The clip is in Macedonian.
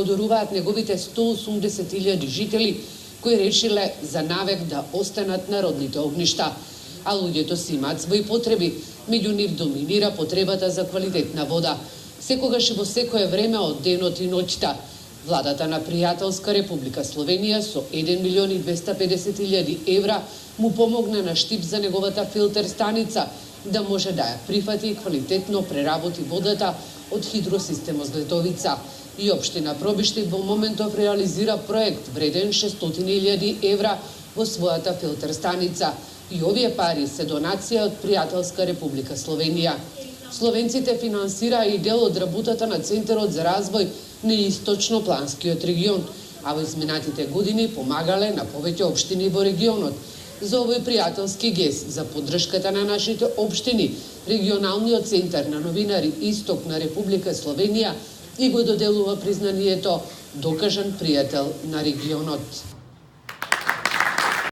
одоруваат неговите 180.000 жители кои решиле за навек да останат на родните огништа. А луѓето си имаат своји потреби, меѓу нив доминира потребата за квалитетна вода. Секогаш и во секое време од денот и ноќта. Владата на пријателска Република Словенија со 1.250.000 евра му помогна на Штип за неговата филтер станица да може да ја прифати и квалитетно преработи водата од хидросистемот Злетовица. И општина Пробиштив во моментов реализира проект вреден 600.000 евра во својата филтер станица. И овие пари се донација од пријателска Република Словенија. Словенците финансираа и дел од работата на Центарот за развој на Источно-Планскиот регион, а во изминатите години помагале на повеќе општини во регионот. За овој пријателски гест за поддршката на нашите општини, регионалниот центар на новинари Исток на Република Словенија и го доделува признанието докажан пријател на регионот.